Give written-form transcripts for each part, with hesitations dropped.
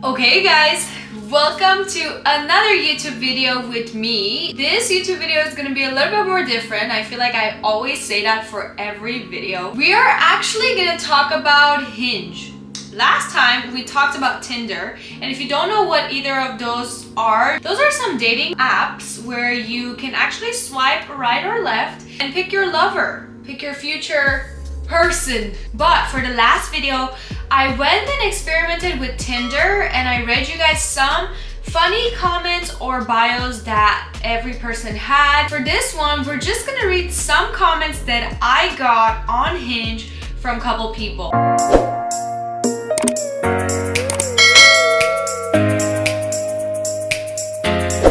Okay guys, welcome to another YouTube video with me. This YouTube video is gonna be a little bit more different. I feel like I always say that for every video. We are actually gonna talk about Hinge. Last time we talked about Tinder, and if you don't know what either of those are some dating apps where you can actually swipe right or left and pick your lover, pick your future person. But for the last video, I went and experimented with Tinder and I read you guys some funny comments or bios that every person had. For this one, we're just gonna read some comments that I got on Hinge from a couple people.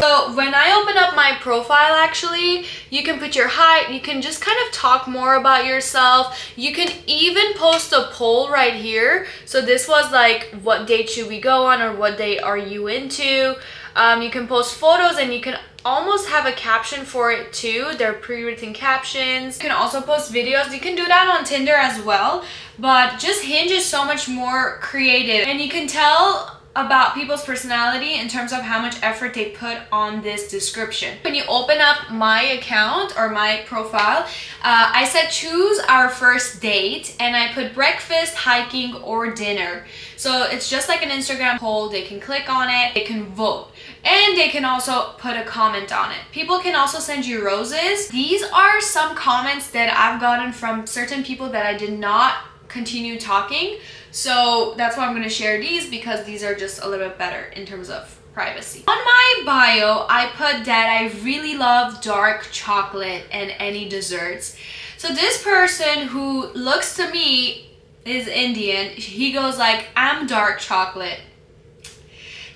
So when I open up my profile, actually, you can put your height, you can just kind of talk more about yourself. You can even post a poll right here. So this was like, what date should we go on, or what date are you into? You can post photos and you can almost have a caption for it too. They're pre-written captions. You can also post videos. You can do that on Tinder as well, but just Hinge is so much more creative, and you can tell about people's personality in terms of how much effort they put on this description. When you open up my account or my profile, I said choose our first date, and I put breakfast, hiking, or dinner. So it's just like an Instagram poll. They can click on it, they can vote, and they can also put a comment on it. People can also send you roses. These are some comments that I've gotten from certain people that I did not continue talking. So that's why I'm going to share these, because these are just a little bit better in terms of privacy. On my bio, I put that I really love dark chocolate and any desserts. So this person who looks to me is Indian. He goes like, I'm dark chocolate.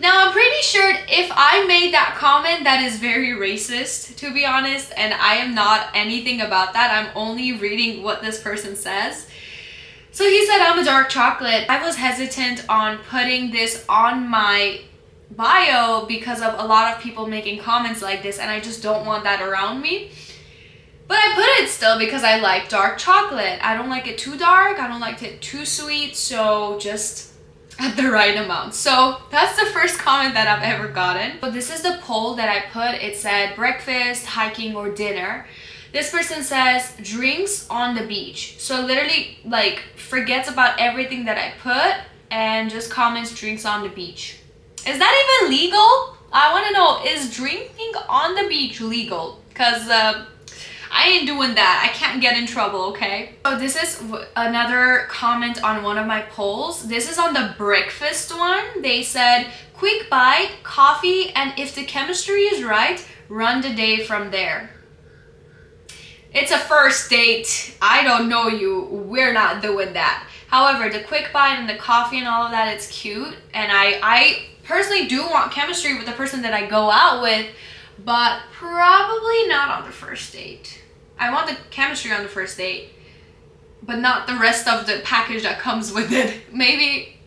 Now I'm pretty sure if I made that comment, that is very racist, to be honest, and I am not anything about that. I'm only reading what this person says. So he said, I'm a dark chocolate. I was hesitant on putting this on my bio because of a lot of people making comments like this, and I just don't want that around me. But I put it still because I like dark chocolate. I don't like it too dark. I don't like it too sweet. So just at the right amount. So that's the first comment that I've ever gotten. So this is the poll that I put. It said breakfast, hiking, or dinner. This person says drinks on the beach. So literally like forgets about everything that I put and just comments drinks on the beach. Is that even legal? I want to know, is drinking on the beach legal? Because I ain't doing that. I can't get in trouble, okay? So this is another comment on one of my polls. This is on the breakfast one. They said quick bite, coffee, and if the chemistry is right, run the day from there. It's a first date. I don't know you. We're not doing that. However, the quick bite and the coffee and all of that, it's cute. And I personally do want chemistry with the person that I go out with, but probably not on the first date. I want the chemistry on the first date, but not the rest of the package that comes with it. Maybe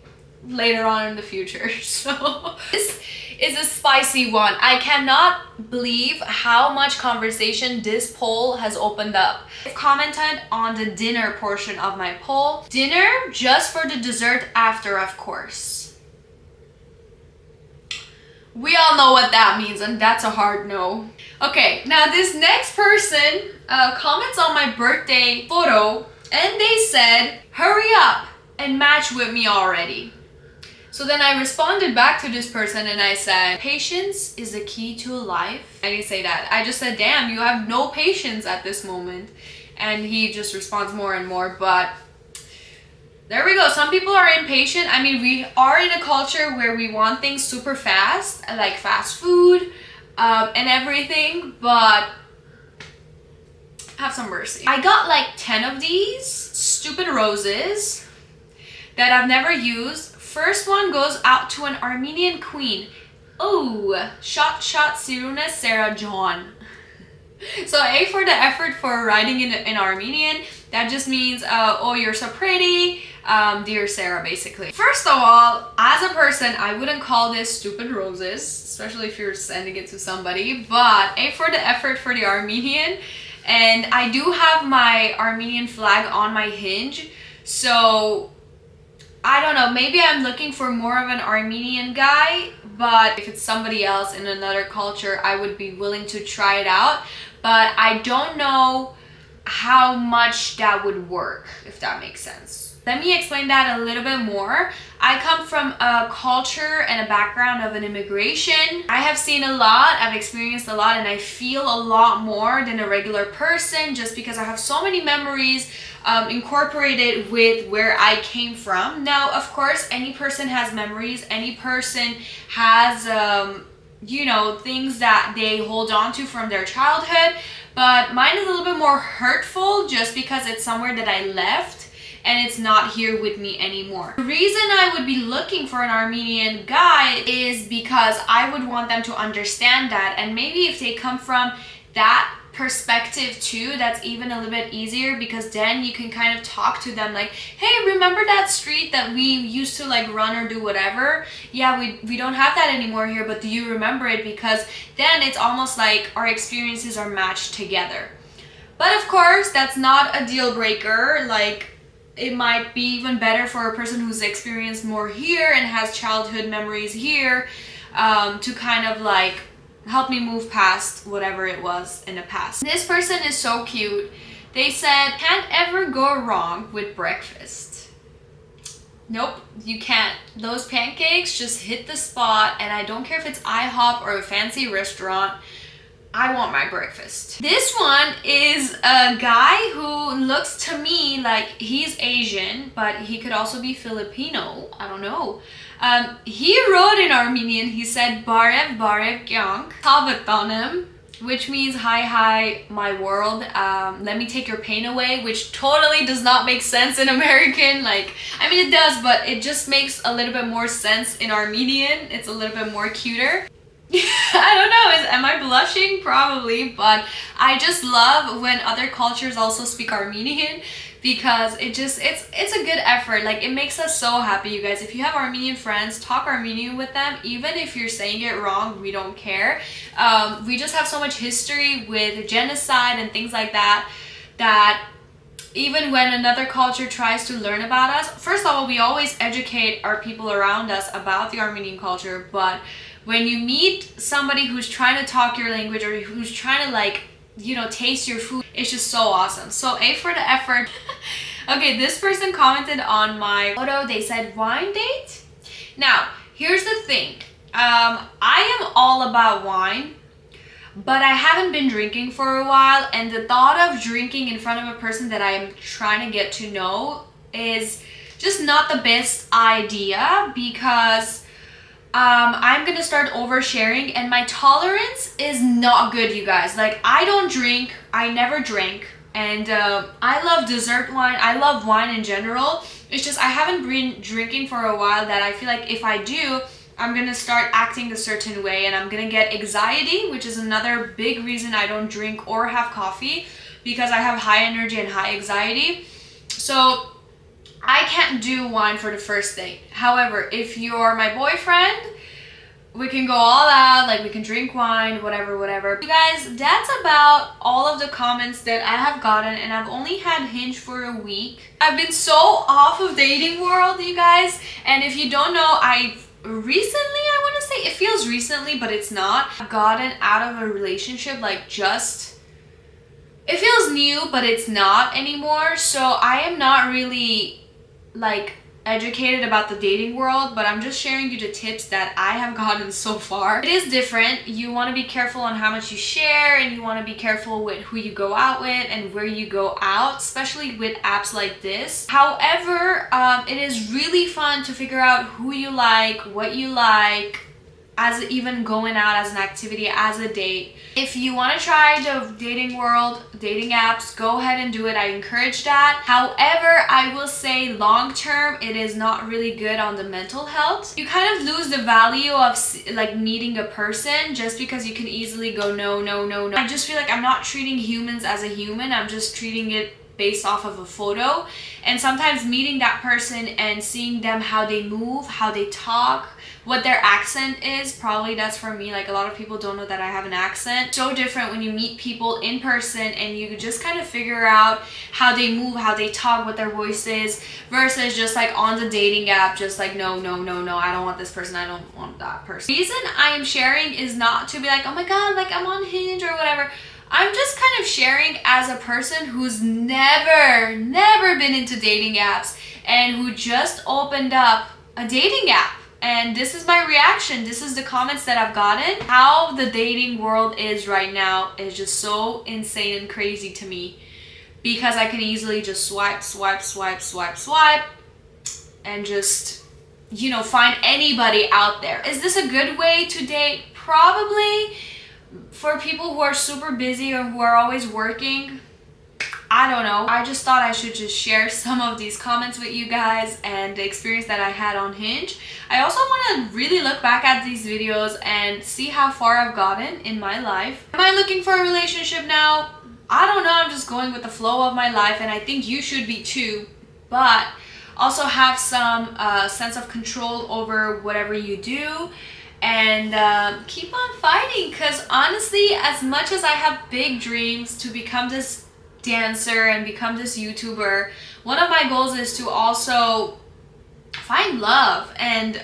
later on in the future. So this is a spicy one. I cannot believe how much conversation this poll has opened up. I've commented on the dinner portion of my poll. Dinner just for the dessert after, of course. We all know what that means, and that's a hard no. Okay, now this next person comments on my birthday photo, and they said, hurry up and match with me already. So then I responded back to this person and I said, patience is the key to life. I didn't say that. I just said, damn, you have no patience at this moment. And he just responds more and more, but there we go. Some people are impatient. I mean, we are in a culture where we want things super fast, like fast food and everything, but have some mercy. I got like 10 of these stupid roses that I've never used. First one goes out to an Armenian queen. Oh, shot Siruna Sarah John. So A for the effort for writing in Armenian. That just means, oh, you're so pretty, dear Sarah, basically. First of all, as a person, I wouldn't call this stupid roses, especially if you're sending it to somebody, but A for the effort for the Armenian. And I do have my Armenian flag on my Hinge, so I don't know, maybe I'm looking for more of an Armenian guy, but if it's somebody else in another culture, I would be willing to try it out. But I don't know how much that would work, if that makes sense. Let me explain that a little bit more. I come from a culture and a background of an immigration. I have seen a lot, I've experienced a lot, and I feel a lot more than a regular person just because I have so many memories incorporated with where I came from. Now, of course, any person has memories, any person has you know, things that they hold on to from their childhood, but mine is a little bit more hurtful just because it's somewhere that I left and it's not here with me anymore. The reason I would be looking for an Armenian guy is because I would want them to understand that, and maybe if they come from that perspective too, that's even a little bit easier, because then you can kind of talk to them like, hey, remember that street that we used to like run or do whatever? Yeah, we don't have that anymore here, but do you remember it? Because then it's almost like our experiences are matched together. But of course, that's not a deal breaker. Like, it might be even better for a person who's experienced more here and has childhood memories here to kind of like help me move past whatever it was in the past. This person is so cute. They said, can't ever go wrong with breakfast. Nope, you can't. Those pancakes just hit the spot, and I don't care if it's IHOP or a fancy restaurant. I want my breakfast. This one is a guy who looks to me like he's Asian, but he could also be Filipino. I don't know. He wrote in Armenian, he said, Barev Barev Kyang Tavatonem, which means hi, my world. Let me take your pain away, which totally does not make sense in American. Like, I mean, it does, but it just makes a little bit more sense in Armenian. It's a little bit more cuter. I don't know, am I blushing? Probably, but I just love when other cultures also speak Armenian, because it's a good effort. Like, it makes us so happy, you guys. If you have Armenian friends, talk Armenian with them. Even if you're saying it wrong, we don't care. We just have so much history with genocide and things like that, that even when another culture tries to learn about us, first of all, we always educate our people around us about the Armenian culture, but when you meet somebody who's trying to talk your language or who's trying to, like, you know, taste your food, it's just so awesome. So A for the effort. Okay, this person commented on my photo. They said wine date. Now, here's the thing. I am all about wine, but I haven't been drinking for a while, and the thought of drinking in front of a person that I'm trying to get to know is just not the best idea, because I'm gonna start oversharing, and my tolerance is not good, you guys. Like, I don't drink, I never drank, and I love dessert wine, I love wine in general. It's just I haven't been drinking for a while, that I feel like if I do, I'm gonna start acting a certain way, and I'm gonna get anxiety, which is another big reason I don't drink or have coffee, because I have high energy and high anxiety. So I can't do wine for the first date. However, if you're my boyfriend, we can go all out, like we can drink wine, whatever. You guys, that's about all of the comments that I have gotten, and I've only had Hinge for a week. I've been so off of dating world, you guys, and if you don't know, I've recently, I want to say, it feels recently, but it's not. I've gotten out of a relationship, like, just, it feels new, but it's not anymore. So I am not really like educated about the dating world, but I'm just sharing you the tips that I have gotten so far. It is different. You want to be careful on how much you share, and you want to be careful with who you go out with and where you go out, especially with apps like this. However, it is really fun to figure out who you like, what you like, as even going out as an activity, as a date. If you want to try the dating world, dating apps, go ahead and do it. I encourage that. However, I will say long term, it is not really good on the mental health. You kind of lose the value of like meeting a person just because you can easily go no. I just feel like I'm not treating humans as a human. I'm just treating it based off of a photo. And sometimes meeting that person and seeing them, how they move, how they talk, what their accent is. Probably that's for me. Like, a lot of people don't know that I have an accent. So different when you meet people in person and you just kind of figure out how they move, how they talk, what their voice is, versus just like on the dating app, just like no, I don't want this person, I don't want that person. The reason I am sharing is not to be like, oh my god, like I'm on Hinge or whatever. I'm just kind of sharing as a person who's never been into dating apps and who just opened up a dating app. And this is my reaction. This is the comments that I've gotten. How the dating world is right now is just so insane and crazy to me, because I can easily just swipe and just, you know, find anybody out there. Is this a good way to date? Probably. For people who are super busy or who are always working, I don't know. I just thought I should just share some of these comments with you guys and the experience that I had on Hinge. I also want to really look back at these videos and see how far I've gotten in my life. Am I looking for a relationship now? I don't know. I'm just going with the flow of my life, and I think you should be too. But also have some sense of control over whatever you do. And keep on fighting, because honestly, as much as I have big dreams to become this dancer and become this YouTuber, one of my goals is to also find love. And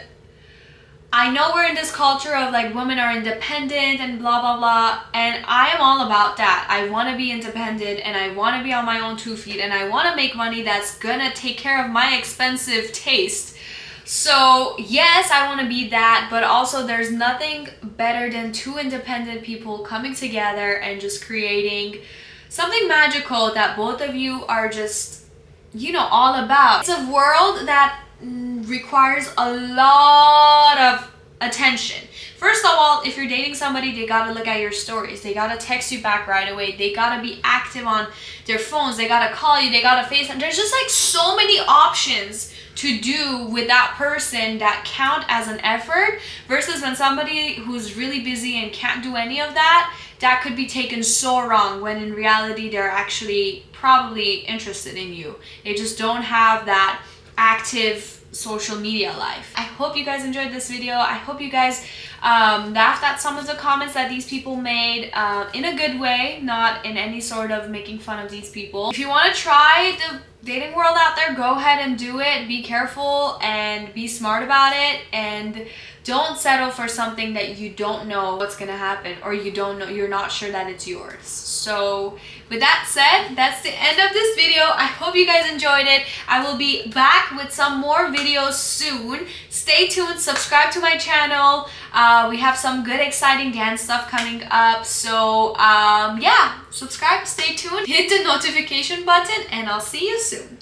I know we're in this culture of like women are independent and blah blah blah, and I am all about that. I want to be independent and I want to be on my own 2 feet, and I want to make money that's gonna take care of my expensive taste. So yes, I want to be that, but also there's nothing better than two independent people coming together and just creating something magical that both of you are just, you know, all about. It's a world that requires a lot of attention. First of all, if you're dating somebody, they gotta look at your stories. They gotta text you back right away. They gotta be active on their phones. They gotta call you. They gotta FaceTime. There's just like so many options to do with that person that count as an effort, versus when somebody who's really busy and can't do any of that, that could be taken so wrong, when in reality they're actually probably interested in you. They just don't have that active social media life. I hope you guys enjoyed this video. I hope you guys laughed at some of the comments that these people made in a good way, not in any sort of making fun of these people. If you want to try the dating world out there, go ahead and do it. Be careful and be smart about it, and don't settle for something that you don't know what's gonna happen, or you don't know, you're not sure that it's yours. So with that said, that's the end of this video. I hope you guys enjoyed it. I will be back with some more videos soon. Stay tuned, subscribe to my channel. We have some good exciting dance stuff coming up. So yeah, subscribe, stay tuned, hit the notification button, and I'll see you soon.